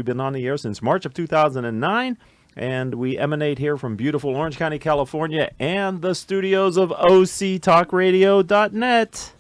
been on the air since March of 2009, and we emanate here from beautiful Orange County, California, and the studios of OCTalkRadio.net.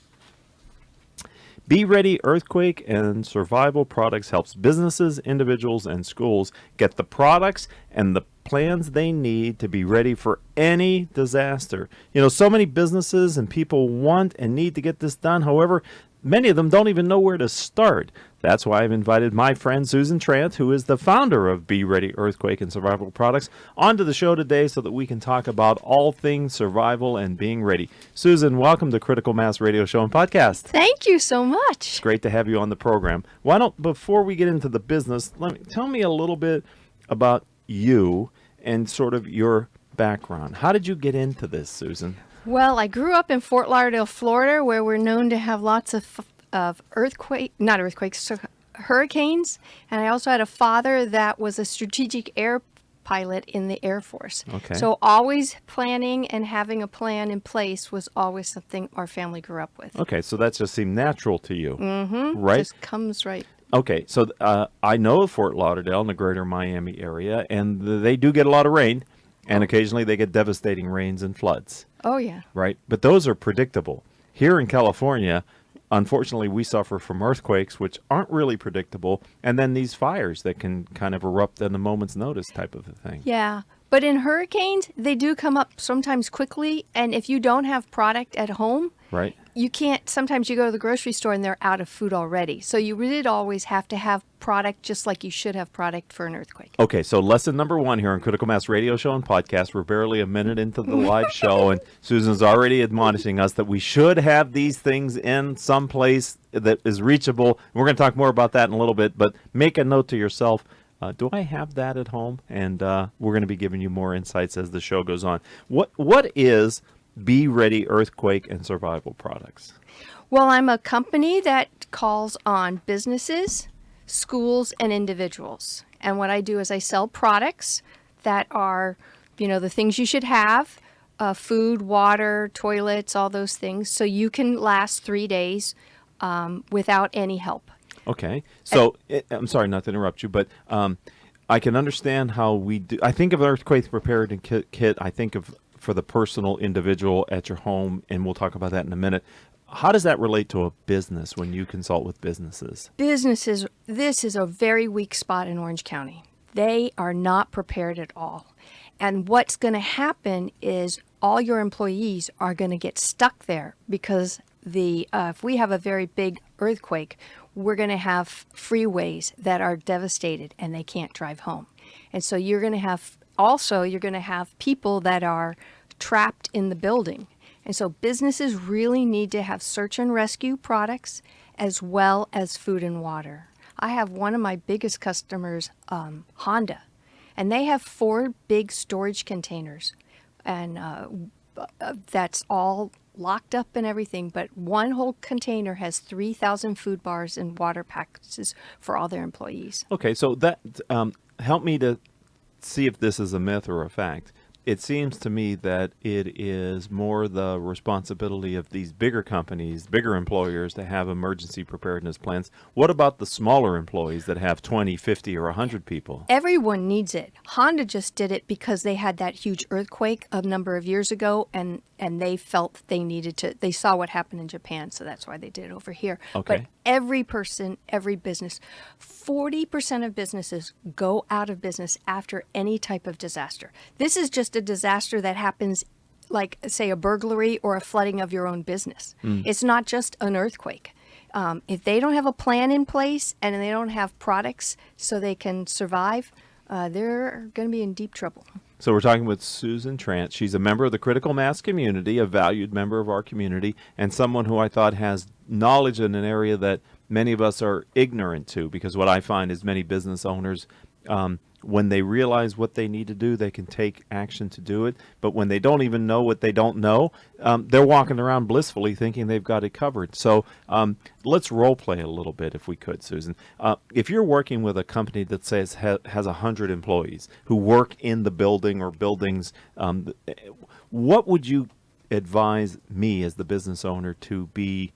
Be Ready Earthquake and Survival Products helps businesses, individuals, and schools get the products and the plans they need to be ready for any disaster. You know, so many businesses and people want and need to get this done. However, many of them don't even know where to start. That's why I've invited my friend Susan Trant, who is the founder of Be Ready Earthquake and Survival Products, onto the show today so that we can talk about all things survival and being ready. Susan, welcome to Critical Mass Radio Show and Podcast. Thank you so much. It's great to have you on the program. Why don't, before we get into the business, tell me a little bit about you and sort of your background. How did you get into this, Susan? Well, I grew up in Fort Lauderdale, Florida, where we're known to have lots of hurricanes. And I also had a father that was a strategic air pilot in the Air Force. Okay. So always planning and having a plan in place was always something our family grew up with. Okay, so that just seemed natural to you, Mm-hmm. right? Just comes right. Okay, so I know Fort Lauderdale and the greater Miami area, and they do get a lot of rain, and occasionally they get devastating rains and floods. Oh, yeah. Right? But those are predictable. Here in California, unfortunately, we suffer from earthquakes, which aren't really predictable, and then these fires that can kind of erupt at a moment's notice type of a thing. Yeah. But in hurricanes, they do come up sometimes quickly, and if you don't have product at home, Right? you can't, sometimes you go to the grocery store and they're out of food already. So you really always have to have product just like you should have product for an earthquake. Okay, so lesson number one here on Critical Mass Radio Show and Podcast. We're barely a minute into the live show, and Susan's already admonishing us that we should have these things in some place that is reachable. We're going to talk more about that in a little bit, but make a note to yourself. Do I have that at home? And we're going to be giving you more insights as the show goes on. What is Be Ready Earthquake and Survival Products? Well, I'm a company that calls on businesses, schools, and individuals. And what I do is I sell products that are, the things you should have, food, water, toilets, all those things, so you can last 3 days without any help. Okay. So, I'm sorry not to interrupt you, but I can understand how we do. I think of earthquake preparedness kit. I think of for the personal individual at your home, and we'll talk about that in a minute. How does that relate to a business when you consult with businesses? Businesses, this is a very weak spot in Orange County. They are not prepared at all. And what's going to happen is all your employees are going to get stuck there because if we have a very big earthquake, we're going to have freeways that are devastated and they can't drive home. And so you're going to have people that are trapped in the building. And so businesses really need to have search and rescue products as well as food and water. I have one of my biggest customers, Honda, and they have 4 big storage containers, and that's all locked up and everything, but one whole container has 3,000 food bars and water packages for all their employees. Okay, so that help me to see if this is a myth or a fact. It seems to me that it is more the responsibility of these bigger companies, bigger employers to have emergency preparedness plans. What about the smaller employees that have 20, 50, or 100 people? Everyone needs it. Honda just did it because they had that huge earthquake a number of years ago, and they felt they needed to. They saw what happened in Japan, so that's why they did it over here. Okay. But every person, every business, 40% of businesses go out of business after any type of disaster. This is just a disaster that happens like, say, a burglary or a flooding of your own business. It's not just an earthquake. If they don't have a plan in place and they don't have products so they can survive, they're going to be in deep trouble. So we're talking with Susan Trant. She's a member of the Critical Mass community, a valued member of our community, and someone who I thought has knowledge in an area that many of us are ignorant to, because what I find is many business owners, when they realize what they need to do, they can take action to do it. But when they don't even know what they don't know, they're walking around blissfully thinking they've got it covered. So let's role play a little bit if we could, Susan. If you're working with a company that says has 100 employees who work in the building or buildings, what would you advise me as the business owner to be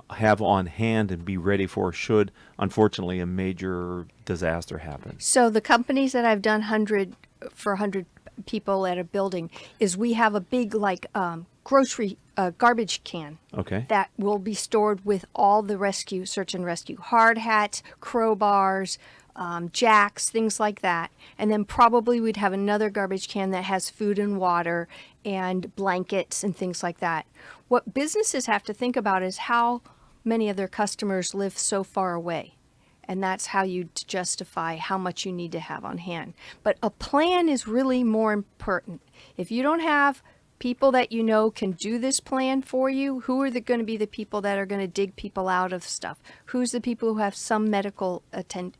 have on hand and be ready for should, unfortunately, a major disaster happen? So the companies that I've done 100 people at a building is we have a big grocery garbage can Okay. that will be stored with all the search and rescue hard hats, crowbars, jacks, things like that. And then probably we'd have another garbage can that has food and water and blankets and things like that. What businesses have to think about is how many of their customers live so far away. And that's how you justify how much you need to have on hand. But a plan is really more important. If you don't have people that you know can do this plan for you, who are going to be the people that are going to dig people out of stuff? Who's the people who have some medical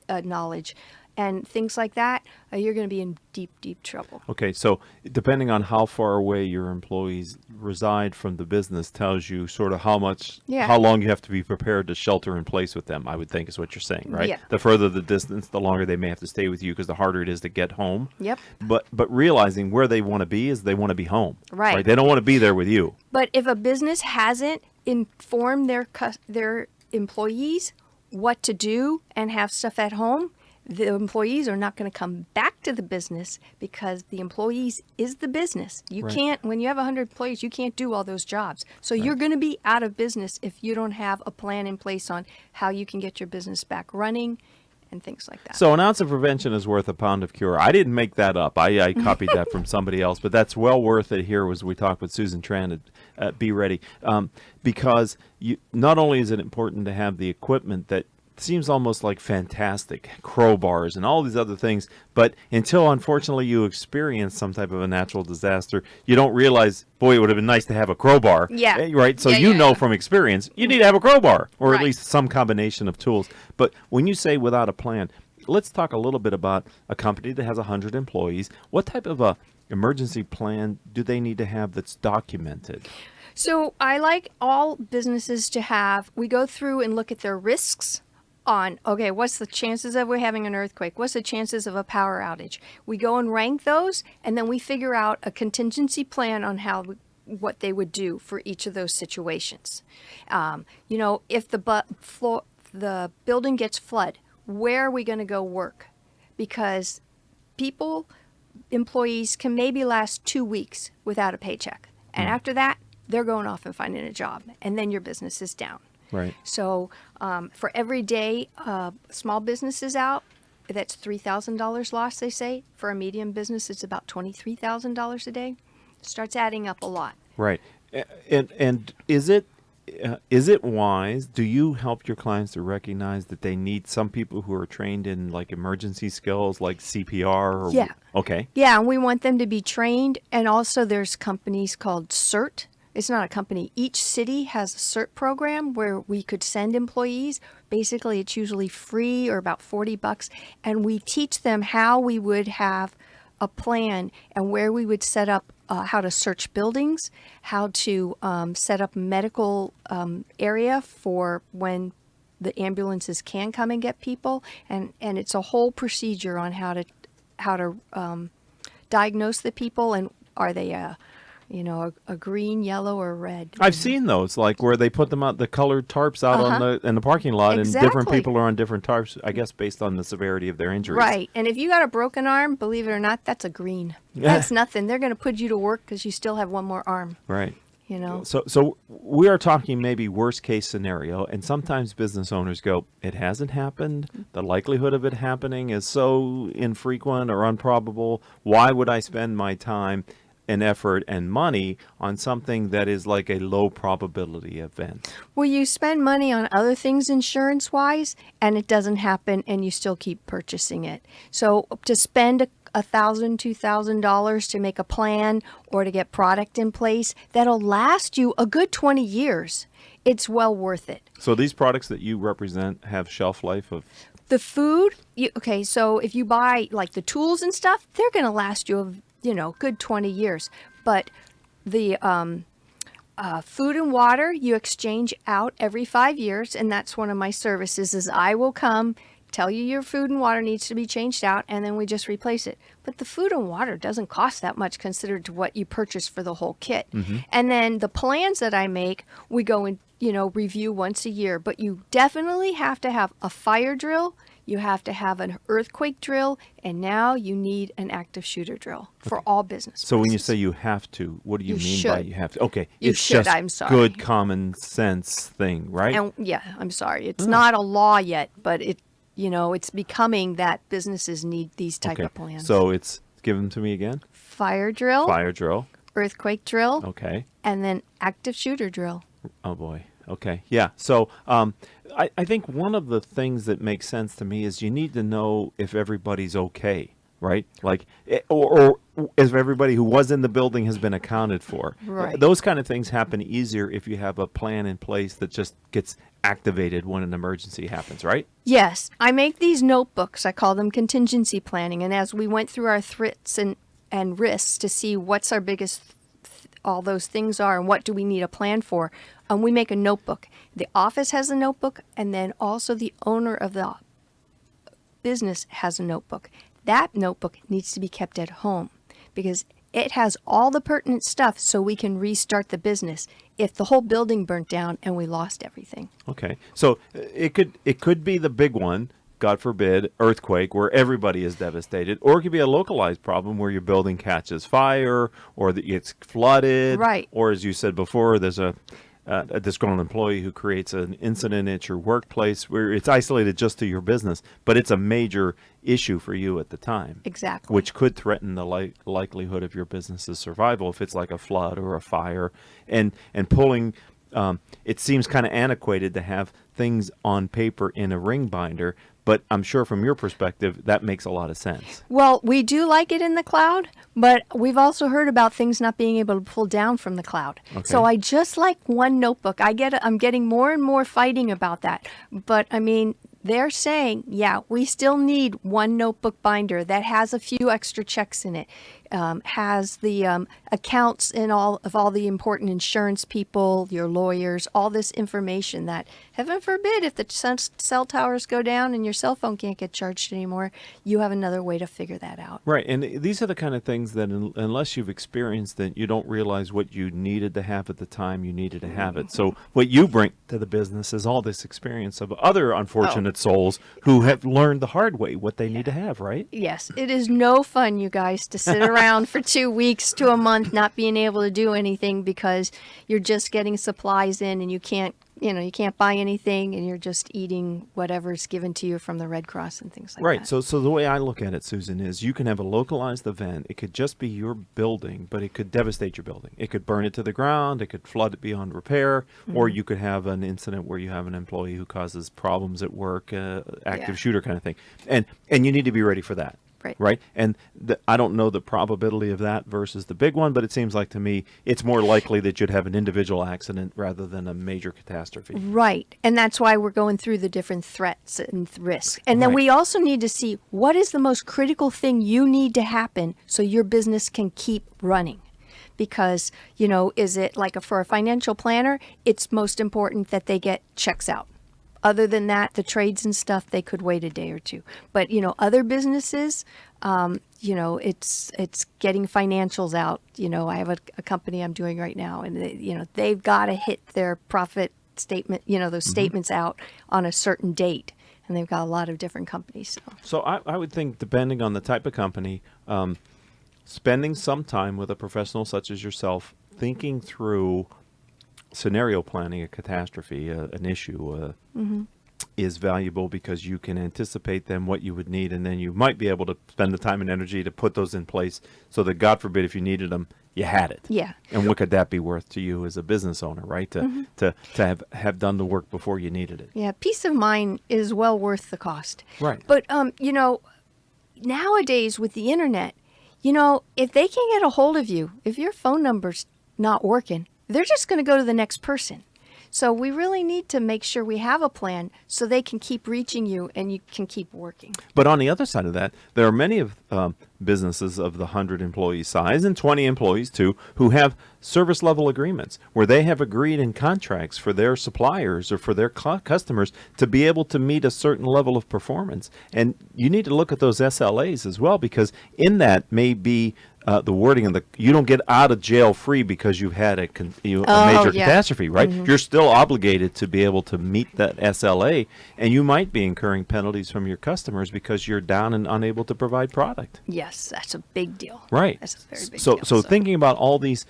knowledge? And things like that, you're going to be in deep, deep trouble. Okay, so depending on how far away your employees reside from the business tells you sort of how long you have to be prepared to shelter in place with them, I would think is what you're saying, right? Yeah. The further the distance, the longer they may have to stay with you because the harder it is to get home. Yep. But realizing where they want to be is they want to be home. Right. They don't want to be there with you. But if a business hasn't informed their employees what to do and have stuff at home, the employees are not going to come back to the business because the employees is the business. You Right. can't, when you have 100 employees, you can't do all those jobs. So you're going to be out of business if you don't have a plan in place on how you can get your business back running and things like that. So an ounce of prevention is worth a pound of cure. I didn't make that up. I copied that from somebody else, but that's well worth it here as we talk with Susan Trant at Be Ready. Because not only is it important to have the equipment that seems almost like fantastic, crowbars and all these other things, but until unfortunately you experience some type of a natural disaster, you don't realize, boy, it would have been nice to have a crowbar. Yeah. Right? So Yeah, you yeah, know yeah. from experience, you need to have a crowbar or at Right. least some combination of tools. But when you say without a plan, let's talk a little bit about a company that has 100 employees. What type of a emergency plan do they need to have that's documented? So I like all businesses to have, we go through and look at their risks on, okay, what's the chances of we having an earthquake? What's the chances of a power outage? We go and rank those, and then we figure out a contingency plan on what they would do for each of those situations. If the building gets flood, where are we going to go work? Because employees can maybe last 2 weeks without a paycheck. And after that, they're going off and finding a job, and then your business is down. Right. So for every day small business is out, that's $3,000 lost, they say. For a medium business, it's about $23,000 a day. It starts adding up a lot. Right. And is it wise? Do you help your clients to recognize that they need some people who are trained in like emergency skills like CPR? Or, Yeah. Okay. Yeah, and we want them to be trained. And also there's companies called CERT. It's not a company. Each city has a CERT program where we could send employees. Basically, it's usually free or about $40. And we teach them how we would have a plan and where we would set up how to search buildings, how to set up medical area for when the ambulances can come and get people. And it's a whole procedure on how to diagnose the people and are they a green, yellow, or red. I've seen those, like where they put them out, the colored tarps out in the parking lot, and different Exactly. people are on different tarps, I guess, based on the severity of their injuries. Right. And if you got a broken arm, believe it or not, that's a green. Yeah. That's nothing. They're going to put you to work because you still have one more arm, Right. you know. So we are talking maybe worst case scenario, and sometimes business owners go, it hasn't happened. The likelihood of it happening is so infrequent or improbable. Why would I spend my time and effort and money on something that is like a low probability event? Well, you spend money on other things insurance-wise, and it doesn't happen, and you still keep purchasing it. So to spend $1,000, $2,000 to make a plan or to get product in place that'll last you a good 20 years, it's well worth it. So these products that you represent have shelf life of... The food, so if you buy like the tools and stuff, they're going to last you a good 20 years. But the food and water, you exchange out every 5 years, and that's one of my services is I will come, tell you your food and water needs to be changed out, and then we just replace it. But the food and water doesn't cost that much considered to what you purchase for the whole kit. Mm-hmm. And then the plans that I make, we go and review once a year, but you definitely have to have a fire drill. You have to have an earthquake drill, and now you need an active shooter drill for all business. So when you places. say you have to, what do you You mean by should. you have to? Okay, You it's should, just I'm sorry. good common sense thing, right? And yeah, I'm sorry, it's not a law yet, but it's becoming that businesses need these type Okay, of plans. so it's give them to me again. Fire drill, Fire drill. earthquake drill, Okay. and then active shooter drill. Oh boy. Okay. Yeah. So I think one of the things that makes sense to me is you need to know if everybody's okay, right? Like, or if everybody who was in the building has been accounted for. Right. Those kind of things happen easier if you have a plan in place that just gets activated when an emergency happens, right? Yes, I make these notebooks. I call them contingency planning. And as we went through our threats and risks to see what's our biggest, all those things are, and what do we need a plan for, we make a notebook. The office has a notebook, and then also the owner of the business has a notebook. That notebook needs to be kept at home because it has all the pertinent stuff so we can restart the business if the whole building burnt down and we lost everything. Okay. So it could be the big one, God forbid, earthquake, where everybody is devastated, or it could be a localized problem where your building catches fire, or it's flooded, Right. Or as you said before, there's a disgruntled employee who creates an incident at your workplace where it's isolated just to your business, but it's a major issue for you at the time. Exactly. Which could threaten the likelihood of your business's survival if it's like a flood or a fire. And pulling, it seems kind of antiquated to have things on paper in a ring binder, but I'm sure from your perspective, that makes a lot of sense. Well, we do like it in the cloud, but we've also heard about things not being able to pull down from the cloud. Okay. So I just like one notebook. I'm getting more and more fighting about that. But I mean, they're saying, yeah, we still need one notebook binder that has a few extra checks in it, has the accounts and all the important insurance people, your lawyers, all this information that, heaven forbid, if the cell towers go down and your cell phone can't get charged anymore, you have another way to figure that out. Right, and these are the kind of things that unless you've experienced it, you don't realize what you needed to have at the time you needed to have it. So what you bring to the business is all this experience of other unfortunate souls who have learned the hard way what they need to have, right? Yes, it is no fun, you guys, to sit around for 2 weeks to a month not being able to do anything because you're just getting supplies in and you can't buy anything and you're just eating whatever's given to you from the Red Cross and things like Right. that. So the way I look at it, Susan, is you can have a localized event. It could just be your building, but it could devastate your building. It could burn it to the ground. It could flood it beyond repair. Or you could have an incident where you have an employee who causes problems at work, active shooter kind of thing. And you need to be ready for that. Right. And I don't know the probability of that versus the big one, but it seems like to me it's more likely that you'd have an individual accident rather than a major catastrophe. Right. And that's why we're going through the different threats and risks. And then Right. we also need to see what is the most critical thing you need to happen so your business can keep running. Because, is it like for a financial planner, it's most important that they get checks out. Other than that, the trades and stuff, they could wait a day or two. But, other businesses, it's getting financials out. I have a company I'm doing right now, and they've got to hit their profit statement, those statements out on a certain date. And they've got a lot of different companies. So I would think, depending on the type of company, spending some time with a professional such as yourself, thinking through scenario planning a catastrophe, an issue, is valuable because you can anticipate then what you would need, and then you might be able to spend the time and energy to put those in place so that, God forbid, if you needed them, you had it. Yeah. And what could that be worth to you as a business owner, right? To have done the work before you needed it. Yeah, peace of mind is well worth the cost. Right. But, nowadays with the internet, if they can get a hold of you, if your phone number's not working, they're just going to go to the next person. So we really need to make sure we have a plan so they can keep reaching you and you can keep working. But on the other side of that, there are many of businesses of the 100 employee size and 20 employees too who have service level agreements where they have agreed in contracts for their suppliers or for their customers to be able to meet a certain level of performance. And you need to look at those SLAs as well, because in that may be the wording and you don't get out of jail free because you've had a major catastrophe, right? You're still obligated to be able to meet that SLA, and you might be incurring penalties from your customers because you're down and unable to provide product. Yes, that's a big deal. Right. That's a very big so, deal. So thinking about all these,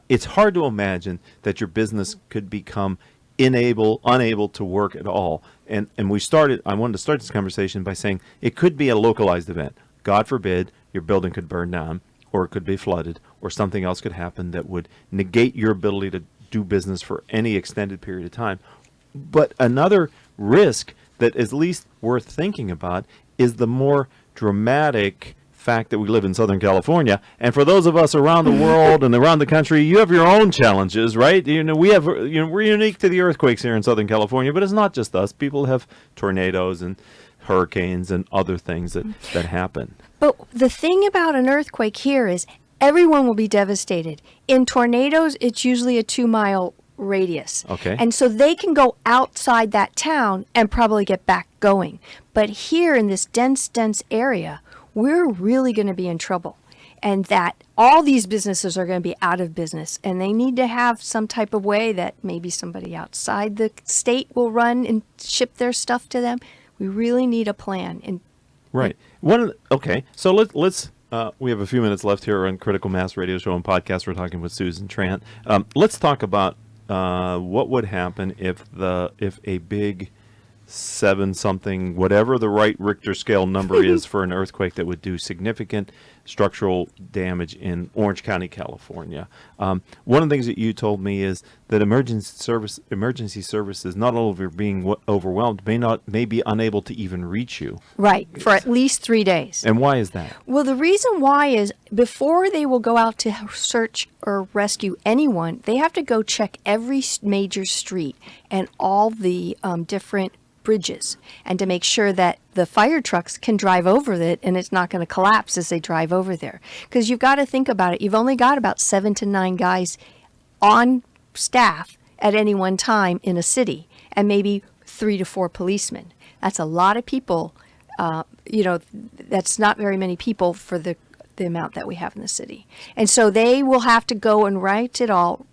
it's hard to imagine that your business could become unable to work at all. And I wanted to start this conversation by saying it could be a localized event. God forbid your building could burn down, or it could be flooded, or something else could happen that would negate your ability to do business for any extended period of time. But another risk that is at least worth thinking about is the more dramatic fact that we live in Southern California, and for those of us around the world and around the country, you have your own challenges, right? We're unique to the earthquakes here in Southern California, but it's not just us. People have tornadoes and hurricanes and other things that happen. But the thing about an earthquake here is everyone will be devastated. In tornadoes, it's usually a 2-mile radius. Okay. And so they can go outside that town and probably get back going. But here in this dense area, we're really going to be in trouble. And that all these businesses are going to be out of business. And they need to have some type of way that maybe somebody outside the state will run and ship their stuff to them. We really need a plan. Right. So let's we have a few minutes left here on Critical Mass Radio Show and Podcast. We're talking with Susan Trant. Let's talk about what would happen if a big 7-something, whatever the right Richter scale number is for an earthquake that would do significant structural damage in Orange County, California. One of the things that you told me is that emergency services, not only being overwhelmed, may be unable to even reach you. Right, for at least 3 days. And why is that? Well, the reason why is before they will go out to search or rescue anyone, they have to go check every major street and all the different bridges, and to make sure that the fire trucks can drive over it and it's not going to collapse as they drive over there. Because you've got to think about it. You've only got about 7 to 9 guys on staff at any one time in a city, and maybe 3 to 4 policemen. That's a lot of people. That's not very many people for the amount that we have in the city. And so they will have to go and write it all,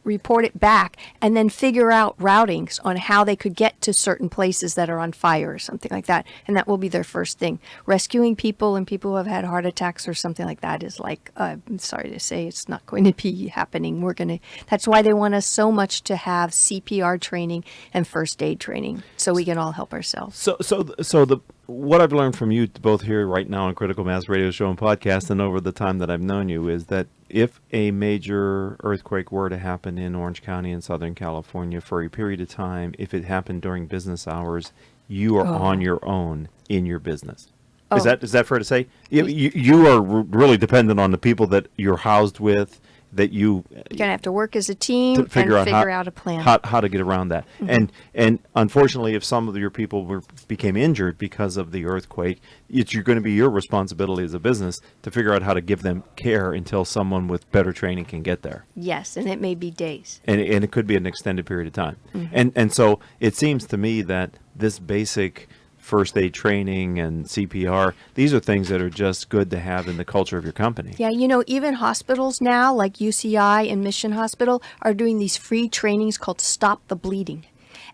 report it back, and then figure out routings on how they could get to certain places that are on fire or something like that. And that will be their first thing. Rescuing people and people who have had heart attacks or something like that is like, I'm sorry to say, it's not going to be happening. That's why they want us so much to have CPR training and first aid training so we can all help ourselves. So what I've learned from you both here right now on Critical Mass Radio Show and Podcast and over the time that I've known you is that if a major earthquake were to happen in Orange County in Southern California for a period of time, if it happened during business hours, you are on your own in your business. Is that fair to say? You are really dependent on the people that you're housed with, that you're going to have to work as a team and figure out a plan. How to get around that. Mm-hmm. And unfortunately, if some of your people became injured because of the earthquake, it's going to be your responsibility as a business to figure out how to give them care until someone with better training can get there. Yes, and it may be days. And it could be an extended period of time. Mm-hmm. And so it seems to me that this basic first aid training and CPR, these are things that are just good to have in the culture of your company. Yeah, even hospitals now, like UCI and Mission Hospital, are doing these free trainings called Stop the Bleeding.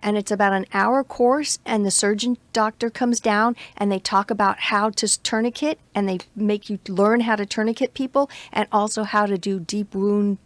And it's about an hour course, and the surgeon doctor comes down and they talk about how to tourniquet, and they make you learn how to tourniquet people and also how to do deep wound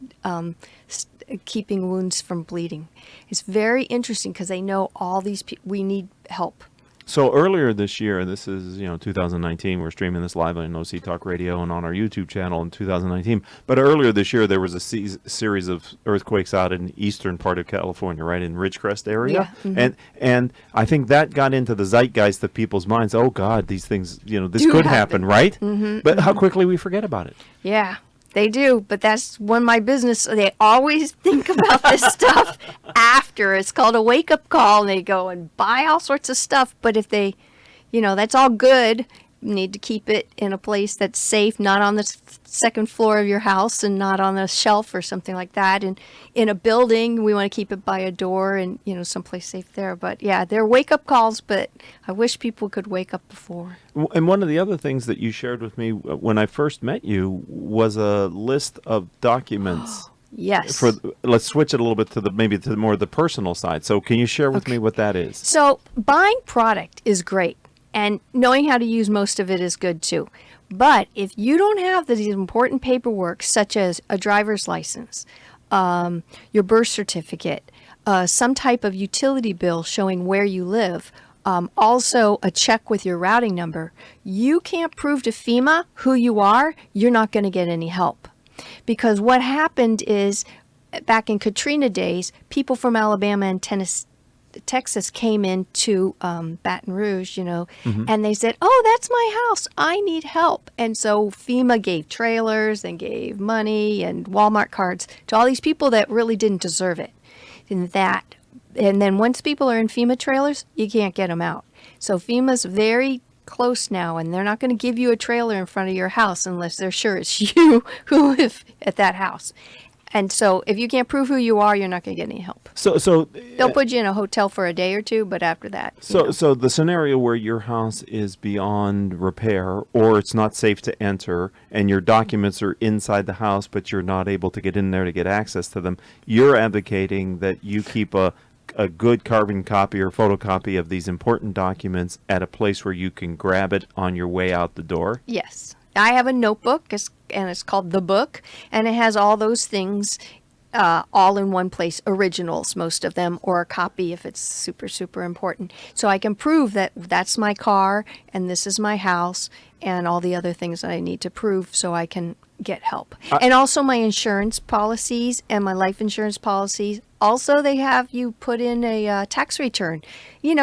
keeping wounds from bleeding. It's very interesting because they know all these we need help. So earlier this year, this is 2019. We're streaming this live on OC Talk Radio and on our YouTube channel in 2019. But earlier this year, there was a series of earthquakes out in the eastern part of California, right in Ridgecrest area, yeah. Mm-hmm. And I think that got into the zeitgeist of people's minds. Oh God, these things, this could happen, right? Mm-hmm, but how quickly we forget about it. Yeah. They do, but that's when my business, they always think about this stuff after. It's called a wake-up call, and they go and buy all sorts of stuff. But if they, that's all good, need to keep it in a place that's safe, not on the second floor of your house and not on a shelf or something like that. And in a building, we want to keep it by a door and, someplace safe there. But yeah, they're wake-up calls, but I wish people could wake up before. And one of the other things that you shared with me when I first met you was a list of documents. Yes. Let's switch it a little bit to maybe to more the personal side. So can you share with me what that is? So buying product is great, and knowing how to use most of it is good too. But if you don't have these important paperwork, such as a driver's license, your birth certificate, some type of utility bill showing where you live, also a check with your routing number, you can't prove to FEMA who you are, you're not going to get any help. Because what happened is, back in Katrina days, people from Alabama and Texas came into Baton Rouge, and they said, "Oh, that's my house. I need help." And so FEMA gave trailers and gave money and Walmart cards to all these people that really didn't deserve it. And then once people are in FEMA trailers, you can't get them out. So FEMA's very close now, and they're not going to give you a trailer in front of your house unless they're sure it's you who live at that house. And so if you can't prove who you are, you're not going to get any help. So they'll put you in a hotel for a day or two, but after that. So the scenario where your house is beyond repair, or it's not safe to enter, and your documents are inside the house, but you're not able to get in there to get access to them, you're advocating that you keep a good carbon copy or photocopy of these important documents at a place where you can grab it on your way out the door? Yes. I have a notebook, and it's called The Book, and it has all those things all in one place, originals, most of them, or a copy if it's super, super important. So I can prove that that's my car, and this is my house, and all the other things that I need to prove so I can get help. And also my insurance policies and my life insurance policies. Also, they have you put in a tax return,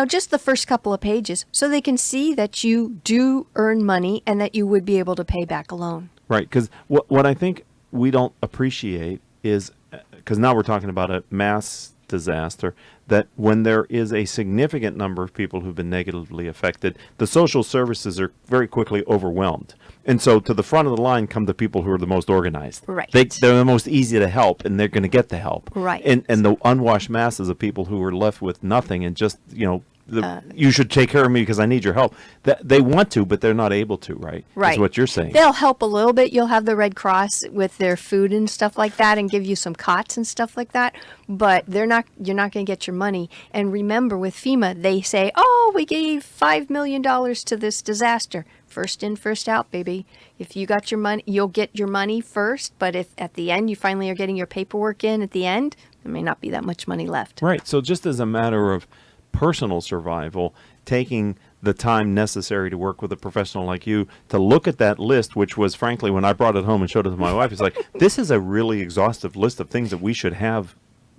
just the first couple of pages, so they can see that you do earn money and that you would be able to pay back a loan. Right, because what I think we don't appreciate is, because now we're talking about a mass disaster, that when there is a significant number of people who've been negatively affected, the social services are very quickly overwhelmed. And so to the front of the line come the people who are the most organized. Right. They're the most easy to help, and they're going to get the help. Right. And the unwashed masses of people who are left with nothing and just, you should take care of me because I need your help. They want to, but they're not able to, right? Right. Is what you're saying. They'll help a little bit. You'll have the Red Cross with their food and stuff like that and give you some cots and stuff like that. But you're not going to get your money. And remember, with FEMA, they say, "Oh, we gave $5 million to this disaster." First in, first out, baby. If you got your money, you'll get your money first. But if at the end you finally are getting your paperwork in at the end, there may not be that much money left. Right. So just as a matter of personal survival, taking the time necessary to work with a professional like you to look at that list, which was, frankly, when I brought it home and showed it to my wife, it's like, this is a really exhaustive list of things that we should have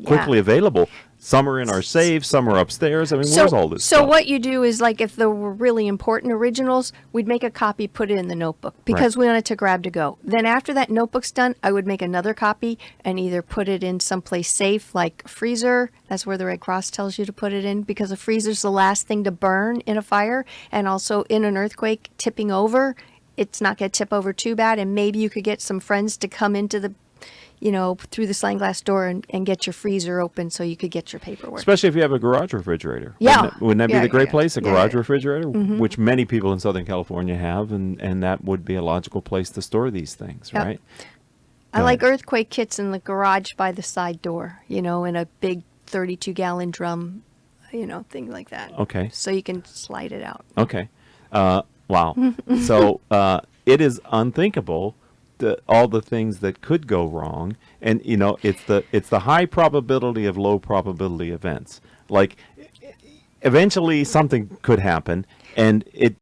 quickly available. Some are in our safe, some are upstairs. I mean, where's all this So stuff? what you do is, like, if there were really important originals, we'd make a copy, put it in the notebook, because we want it to grab to go. Then after that notebook's done, I would make another copy and either put it in someplace safe, like a freezer. That's where the Red Cross tells you to put it in, because a freezer's the last thing to burn in a fire, and also in an earthquake tipping over. It's not going to tip over too bad, and maybe you could get some friends to come into the through the sliding glass door and get your freezer open so you could get your paperwork. Especially if you have a garage refrigerator. Yeah. Wouldn't that be the great place, a garage Yeah. refrigerator, which many people in Southern California have, and that would be a logical place to store these things, Yep. right? I like earthquake kits in the garage by the side door, in a big 32-gallon drum, thing like that. Okay. So you can slide it out. Okay. Wow. So it is unthinkable all the things that could go wrong, and it's the high probability of low probability events. Like eventually something could happen, and it